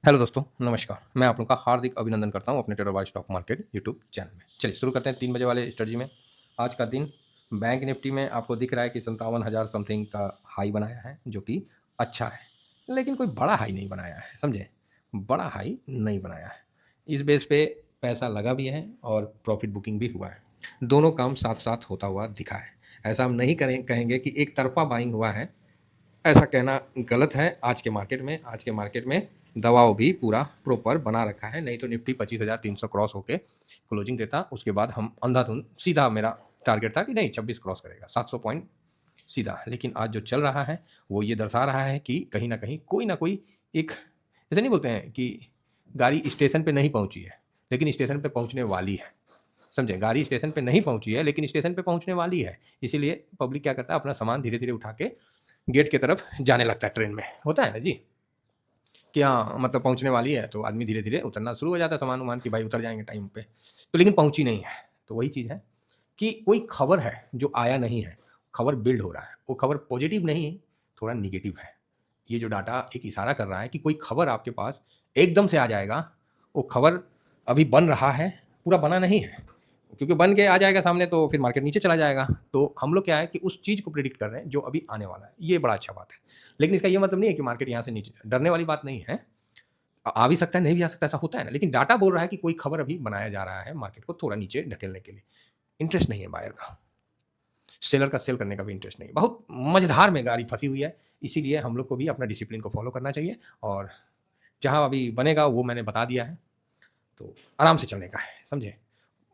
Hello दोस्तों, नमस्कार। मैं आप लोगों का हार्दिक अभिनंदन करता हूं अपने trader by stock market YouTube channel में। चलिए शुरू करते हैं 3 बजे वाले स्ट्रेटजी में। आज का दिन बैंक निफ्टी में आपको दिख रहा है कि 57,000 समथिंग का हाई बनाया है, जो कि अच्छा है। लेकिन कोई बड़ा हाई नहीं बनाया है, समझे? बड़ा हाई नहीं बनाया है। इस बेस पे पैसा लगा भी है और प्रॉफिट बुकिंग भी हुआ है। दोनों काम साथ-साथ होता हुआ दिखा है। ऐसा हम नहीं कहेंगे कि एक तरफ़ा बाइंग हुआ है, ऐसा कहना गलत है। आज के मार्केट में दबाव भी पूरा प्रॉपर बना रखा है, नहीं तो निफ्टी 25,300 क्रॉस होके क्लोजिंग देता। उसके बाद हम अंधाधुंध सीधा मेरा टारगेट था कि नहीं 26 क्रॉस करेगा, 700 पॉइंट सीधा। लेकिन आज जो चल रहा है वो ये दर्शा रहा है कि कहीं ना कहीं कोई ना कोई एक, ऐसे नहीं बोलते हैं कि गाड़ी स्टेशन पे नहीं पहुंची है लेकिन स्टेशन पे पहुंचने वाली है, समझे? गाड़ी स्टेशन पे नहीं पहुंची है लेकिन स्टेशन पे पहुंचने वाली है। इसीलिए पब्लिक क्या करता है, अपना सामान धीरे धीरे उठा के गेट की तरफ जाने लगता है। ट्रेन में होता है ना जी, कि हाँ मतलब पहुंचने वाली है तो आदमी धीरे धीरे उतरना शुरू हो जाता है, सामान वामान कि भाई उतर जाएंगे टाइम पे। तो लेकिन पहुंची नहीं है। तो वही चीज़ है कि कोई खबर है जो आया नहीं है, खबर बिल्ड हो रहा है। वो खबर पॉजिटिव नहीं है, थोड़ा निगेटिव है। ये जो डाटा एक इशारा कर रहा है कि कोई खबर आपके पास एकदम से आ जाएगा। वो खबर अभी बन रहा है, पूरा बना नहीं है, क्योंकि बन के आ जाएगा सामने तो फिर मार्केट नीचे चला जाएगा। तो हम लोग क्या है कि उस चीज़ को प्रिडिक्ट कर रहे हैं जो अभी आने वाला है। ये बड़ा अच्छा बात है। लेकिन इसका ये मतलब नहीं है कि मार्केट यहाँ से नीचे, डरने वाली बात नहीं है। आ भी सकता है, नहीं भी आ सकता, ऐसा होता है ना। लेकिन डाटा बोल रहा है कि कोई खबर अभी बनाया जा रहा है मार्केट को थोड़ा नीचे ढकेलने के लिए। इंटरेस्ट नहीं है बायर का, सेलर का सेल करने का भी इंटरेस्ट नहीं है। बहुत मझधार में गाड़ी फंसी हुई है। इसीलिए हम लोग को भी अपना डिसिप्लिन को फॉलो करना चाहिए और जहाँ अभी बनेगा वो मैंने बता दिया है। तो आराम से चलने का है, समझे?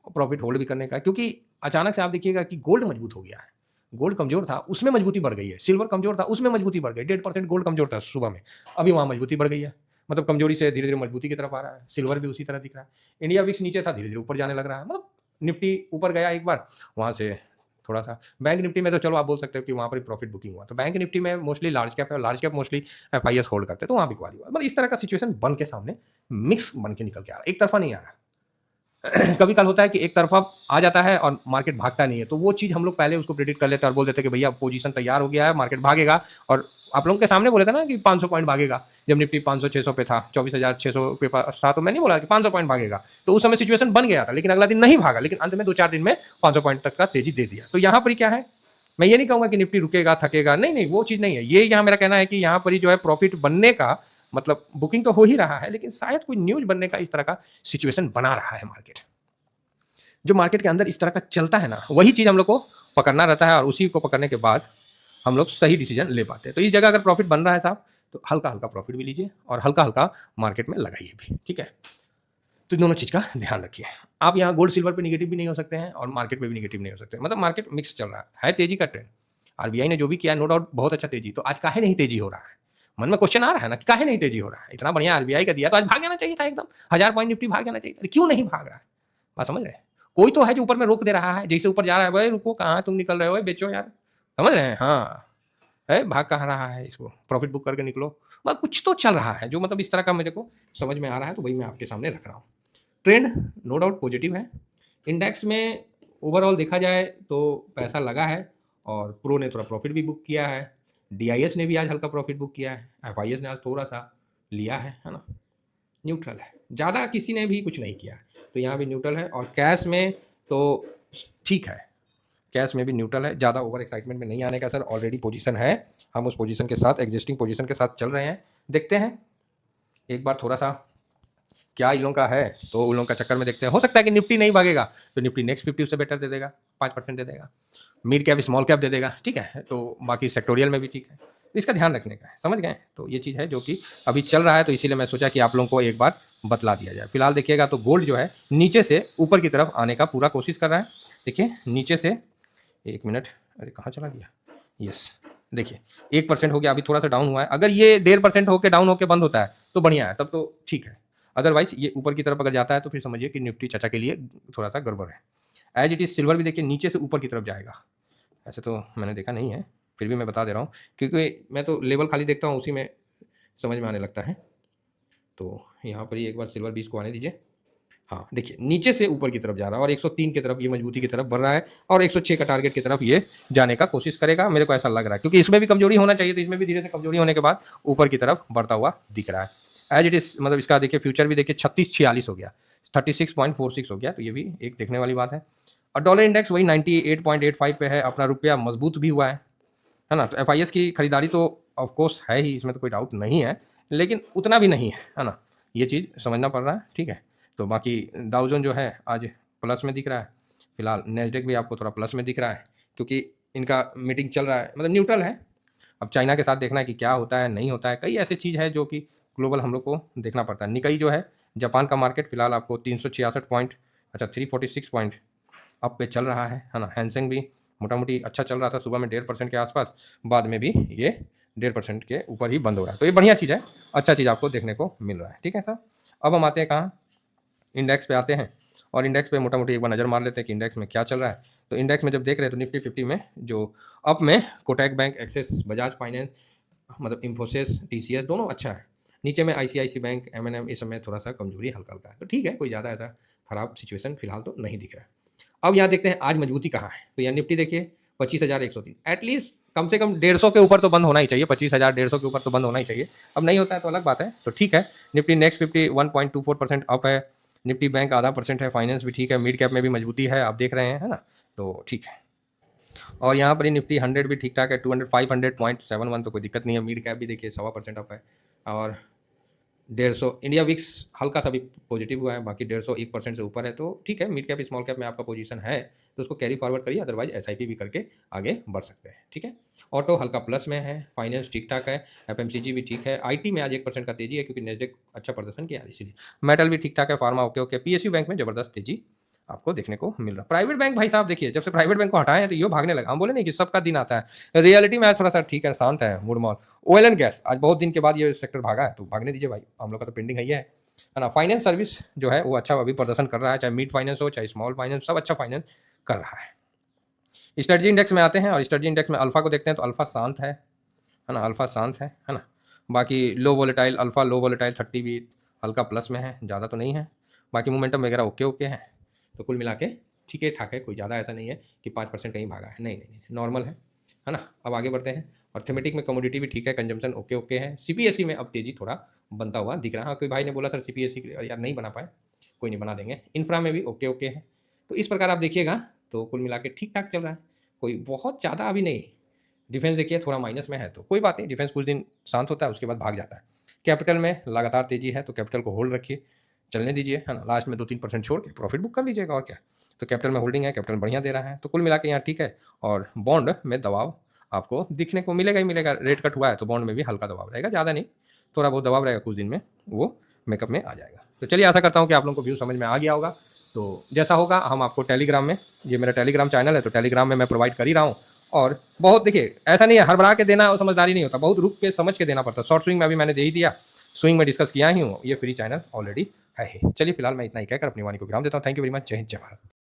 प्रॉफिट होल्ड भी करने का है, क्योंकि अचानक से आप देखिएगा कि गोल्ड मजबूत हो गया है। गोल्ड कमजोर था, उसमें मजबूती बढ़ गई है। सिल्वर कमजोर था, उसमें मजबूती बढ़ गई। 1.5% गोल्ड कमजोर था सुबह में, अभी वहाँ मजबूती बढ़ गई है। मतलब कमजोरी से धीरे धीरे मजबूती की तरफ आ रहा है। सिल्वर भी उसी तरह दिख रहा है। इंडिया विक्स नीचे था, धीरे धीरे ऊपर जाने लग रहा है। मतलब निफ्टी ऊपर गया एक बार, वहाँ से थोड़ा सा। बैंक निफ्टी में तो चलो आप बोल सकते हो कि वहाँ पर प्रॉफिट बुकिंग हुआ। तो बैंक निफ्टी में मोस्टली लार्ज कैप है, और large cap mostly FIS hold करते हैं, तो वहाँ बिकवाली हुआ। मतलब इस तरह का सिचुएशन बन के सामने मिक्स बन के निकल के आ रहा है, एक तरफा नहीं आ रहा। कभी कल होता है कि एक तरफा आ जाता है और मार्केट भागता नहीं है, तो वो चीज़ हम लोग पहले उसको प्रेडिक्ट कर लेते हैं और बोल देते हैं कि भैया पोजीशन तैयार हो गया है, मार्केट भागेगा। और आप लोगों के सामने बोले थे ना कि 500 पॉइंट भागेगा। जब निफ्टी 500-600 पे था, 24,600 पे पास था, तो मैं नहीं बोला कि 500 पॉइंट भागेगा। तो उस समय सिचुएशन बन गया था, लेकिन अगला दिन नहीं भागा। लेकिन अंत में 2-4 दिन में 500 पॉइंट तक का तेजी दे दिया। तो यहाँ पर क्या है, मैं ये नहीं कहूँगा कि निफ्टी रुकेगा, थकेगा, नहीं नहीं, वो चीज़ नहीं है। ये यहाँ मेरा कहना है कि यहाँ पर ही जो है प्रॉफिट बनने का मतलब बुकिंग तो हो ही रहा है, लेकिन शायद कोई न्यूज बनने का इस तरह का सिचुएशन बना रहा है मार्केट। जो मार्केट के अंदर इस तरह का चलता है ना, वही चीज़ हम लोग को पकड़ना रहता है, और उसी को पकड़ने के बाद हम लोग सही डिसीजन ले पाते हैं। तो इस जगह अगर प्रॉफिट बन रहा है साहब, तो हल्का हल्का प्रॉफिट भी लीजिए और हल्का हल्का मार्केट में लगाइए भी, ठीक है? तो दोनों चीज़ का ध्यान रखिए। आप यहाँ गोल्ड सिल्वर पे निगेटिव भी नहीं हो सकते हैं और मार्केट पे भी निगेटिव नहीं हो सकते। मतलब मार्केट मिक्स चल रहा है तेजी का ट्रेंड। आरबीआई ने जो भी किया नो डाउट बहुत अच्छा तेजी। तो आज काहे नहीं तेजी हो रहा है? मन में क्वेश्चन आ रहा है ना कि काहे नहीं तेजी हो रहा है? इतना बढ़िया आरबीआई का दिया तो आज भाग जाना चाहिए था एकदम। 1000 पॉइंट निफ्टी भाग जाना चाहिए था। क्यों नहीं भाग रहा है? बात समझ रहे हैं? कोई तो है जो ऊपर में रोक दे रहा है, जैसे ऊपर जा रहा है, भाई रुको, कहाँ तुम निकल रहे हो, बेचो यार। समझ रहे हैं? हाँ, है भाग कहाँ रहा है, इसको प्रॉफिट बुक करके निकलो। मतलब कुछ तो चल रहा है जो मतलब इस तरह का मेरे को समझ में आ रहा है, तो वही मैं आपके सामने रख रहा हूँ। ट्रेंड नो डाउट पॉजिटिव है। इंडेक्स में ओवरऑल देखा जाए तो पैसा लगा है, और प्रो ने थोड़ा प्रॉफिट भी बुक किया है। डीआईएस ने भी आज हल्का प्रॉफिट बुक किया है। एफआईएस ने आज थोड़ा सा लिया है ना। न्यूट्रल है, ज़्यादा किसी ने भी कुछ नहीं किया है, तो यहाँ भी न्यूट्रल है। और कैश में तो ठीक है, कैश में भी न्यूट्रल है। ज़्यादा ओवर एक्साइटमेंट में नहीं आने का सर, ऑलरेडी पोजीशन है, हम उस पोजीशन के साथ, एग्जिस्टिंग पोजीशन के साथ चल रहे हैं। देखते हैं एक बार थोड़ा सा क्या इन लोगों का है, तो उन लोगों का चक्कर में देखते हैं। हो सकता है कि निफ्टी नहीं भागेगा तो निफ्टी नेक्स्ट 50 से बेटर दे देगा, 5% दे देगा। मिड कैप स्मॉल कैप दे देगा, ठीक है? तो बाकी सेक्टोरियल में भी ठीक है। तो इसका ध्यान रखने का है, समझ गए? तो ये चीज़ है जो कि अभी चल रहा है, तो इसीलिए मैं सोचा कि आप लोगों को एक बार बतला दिया जाए। फिलहाल देखिएगा तो गोल्ड जो है नीचे से ऊपर की तरफ आने का पूरा कोशिश कर रहा है। देखिए नीचे से, एक मिनट, अरे कहाँ चला गया, यस, देखिए 1% हो गया, अभी थोड़ा सा डाउन हुआ है। अगर ये 1.5% होकर डाउन होकर बंद होता है तो बढ़िया है, तब तो ठीक है। अदरवाइज ये ऊपर की तरफ अगर जाता है तो फिर समझिए कि निफ्टी चाचा के लिए थोड़ा सा गड़बड़ है। एज इट इज सिल्वर भी देखिए नीचे से ऊपर की तरफ जाएगा, ऐसे तो मैंने देखा नहीं है, फिर भी मैं बता दे रहा हूँ, क्योंकि मैं तो लेवल खाली देखता हूँ, उसी में समझ में आने लगता है। तो यहाँ पर ही एक बार सिल्वर 20 को आने दीजिए। हाँ देखिए नीचे से ऊपर की तरफ जा रहा है, और 103 की तरफ ये मजबूती की तरफ बढ़ रहा है, और 106 का टारगेट की तरफ ये जाने का कोशिश करेगा, मेरे को ऐसा लग रहा है। क्योंकि इसमें भी कमजोरी होना चाहिए, तो इसमें भी धीरे से कमजोरी होने के बाद ऊपर की तरफ बढ़ता हुआ दिख रहा है। एज इट इज़, मतलब इसका देखिए फ्यूचर भी देखिए 3646 हो गया, 36.46 हो गया, तो ये भी एक देखने वाली बात है। और डॉलर इंडेक्स वही 98.85 पे है, अपना रुपया मजबूत भी हुआ है ना। तो एफ की खरीदारी तो ऑफ कोर्स है ही, इसमें तो कोई डाउट नहीं है, लेकिन उतना भी नहीं है ना, ये चीज़ समझना पड़ रहा है, ठीक है। तो बाकी डाउ जोन जो है आज प्लस में दिख रहा है, फिलहाल नैस्डैक भी आपको थोड़ा प्लस में दिख रहा है, क्योंकि इनका मीटिंग चल रहा है, मतलब न्यूट्रल है। अब चाइना के साथ देखना है कि क्या होता है नहीं होता है, कई ऐसी चीज़ है जो कि ग्लोबल हम लोग को देखना पड़ता है। निकाई जो है जापान का मार्केट फिलहाल आपको 366 पॉइंट, अच्छा 346 पॉइंट अप पे चल रहा है ना। हैंसेंग भी मोटा मोटी अच्छा चल रहा था, सुबह में 1.5% के आसपास, बाद में भी ये 1.5% के ऊपर ही बंद हो रहा है, तो ये बढ़िया चीज़ है, अच्छा चीज़ आपको देखने को मिल रहा है, ठीक है सर। अब हम आते हैं कहाँ, इंडेक्स पे आते हैं, और इंडेक्स पे मोटा मोटी एक बार नज़र मार लेते हैं कि इंडेक्स में क्या चल रहा है। तो इंडेक्स में जब देख रहे हैं तो निफ्टी 50 में जो अप में Kotak bank, axis, Bajaj finance, मतलब इन्फोसिस, टीसीएस दोनों अच्छा है। नीचे में आईसीआईसी बैंक, एमएनएम, इस समय थोड़ा सा कमजोरी हल्का हल्का है, तो ठीक है, कोई ज़्यादा ऐसा खराब सिचुएशन फिलहाल तो नहीं दिख रहा है। अब यहाँ देखते हैं आज मजबूती कहाँ है, तो यहाँ निफ्टी देखिए 25,103, एटलीस्ट कम से कम 150 के ऊपर तो बंद होना ही चाहिए, 25,000 150 के ऊपर तो बंद होना ही चाहिए। अब नहीं होता है तो अलग बात है, तो ठीक है। निफ्टी नेक्स्ट 51.24% अप है, निफ्टी बैंक आधा परसेंट है, फाइनेंस भी ठीक है, मिड कैप में भी मजबूती है, आप देख रहे हैं, है ना, तो ठीक है। और यहाँ पर ही निफ्टी 100 भी ठीक ठाक है, 200 500.71, तो कोई दिक्कत नहीं है। मिड कैप भी देखिए 1.25% अप है, और 150 इंडिया विक्स हल्का सा भी पॉजिटिव हुआ है, बाकी 150 1% से ऊपर है, तो ठीक है। मिड कैप स्मॉल कैप में आपका पोजीशन है तो उसको कैरी फॉरवर्ड करिए, अदरवाइज एसआईपी भी करके आगे बढ़ सकते हैं, ठीक है। ऑटो हल्का प्लस में है, फाइनेंस ठीक ठाक है, एफएमसीजी भी ठीक है, आईटी में आज 1% का तेजी है क्योंकि नेस्डेक अच्छा प्रदर्शन किया है इसीलिए। मेटल भी ठीक ठाक है, pharma okay okay, PSU bank में जबरदस्त तेजी आपको देखने को मिल रहा है। प्राइवेट बैंक भाई साहब देखिए, जब से प्राइवेट बैंक को हटाए हैं तो ये भागने लगा। हम बोले नहीं कि सबका दिन आता है, रियलिटी में आज थोड़ा सा ठीक है, शांत है mood mall. Oil and gas आज बहुत दिन के बाद ये सेक्टर भागा है, तो भागने दीजिए भाई, हम लोग का तो पेंडिंग है ना। फाइनेंस सर्विस जो है वो अच्छा अभी प्रदर्शन कर रहा है, चाहे मिड फाइनेंस हो चाहे स्मॉल फाइनेंस, सब अच्छा फाइनेंस कर रहा है। स्ट्रेटजी इंडेक्स में आते हैं, और स्ट्रेटजी इंडेक्स में अल्फा को देखते हैं, तो अल्फा शांत है ना, अल्फा शांत है ना। बाकी लो वोलेटाइल अल्फा, लो वोलेटाइल 30 भी हल्का प्लस में है, ज़्यादा तो नहीं है। बाकी मोमेंटम वगैरह ओके ओके है, तो कुल मिला के ठीक है ठाक है, कोई ज़्यादा ऐसा नहीं है कि 5% कहीं भागा है, नहीं नहीं नहीं, नॉर्मल है ना। अब आगे बढ़ते हैं, और थीमेटिक में कमोडिटी भी ठीक है, कंजम्पशन ओके ओके है। सीपीएसई में अब तेजी थोड़ा बनता हुआ दिख रहा है। हाँ, कोई भाई ने बोला सर सीपीएसई यार नहीं बना पाए, कोई नहीं, बना देंगे। इंफ्रा में भी ओके ओके है, तो इस प्रकार आप देखिएगा तो कुल मिला के ठीक ठाक चल रहा है, कोई बहुत ज़्यादा अभी नहीं। डिफेंस देखिए थोड़ा माइनस में है, तो कोई बात नहीं, डिफेंस कुछ दिन शांत होता है उसके बाद भाग जाता है। कैपिटल में लगातार तेजी है, तो कैपिटल को होल्ड रखिए, चलने दीजिए, है ना। लास्ट में 2-3% छोड़ के प्रॉफिट बुक कर लीजिएगा, और क्या। तो कैपिटल में होल्डिंग है, कैपिटल बढ़िया दे रहा है, तो कुल मिला के यहाँ ठीक है। और बॉन्ड में दबाव आपको दिखने को मिलेगा ही मिलेगा, रेट कट हुआ है तो बॉन्ड में भी हल्का दबाव रहेगा, ज़्यादा नहीं, थोड़ा बहुत दबाव रहेगा, कुछ दिन में वो मेकअप में आ जाएगा। तो चलिए, आशा करता हूँ कि आप लोगों को व्यू समझ में आ गया होगा। तो जैसा होगा हम आपको टेलीग्राम में, ये मेरा टेलीग्राम चैनल है, तो टेलीग्राम में मैं प्रोवाइड कर ही रहा हूँ। और बहुत देखिए ऐसा नहीं है हड़बड़ा के देना और समझदारी नहीं होता, बहुत रुक के समझ के देना पड़ता है। शॉर्ट स्विंग में अभी मैंने दे ही दिया, स्विंग में डिस्कस किया ही हूँ, ये फ्री चैनल ऑलरेडी है ही। चलिए फिलहाल मैं इतना ही कहकर अपनी वाणी को विराम देता हूँ। थैंक यू वेरी मच, जय हिंद, जय भारत।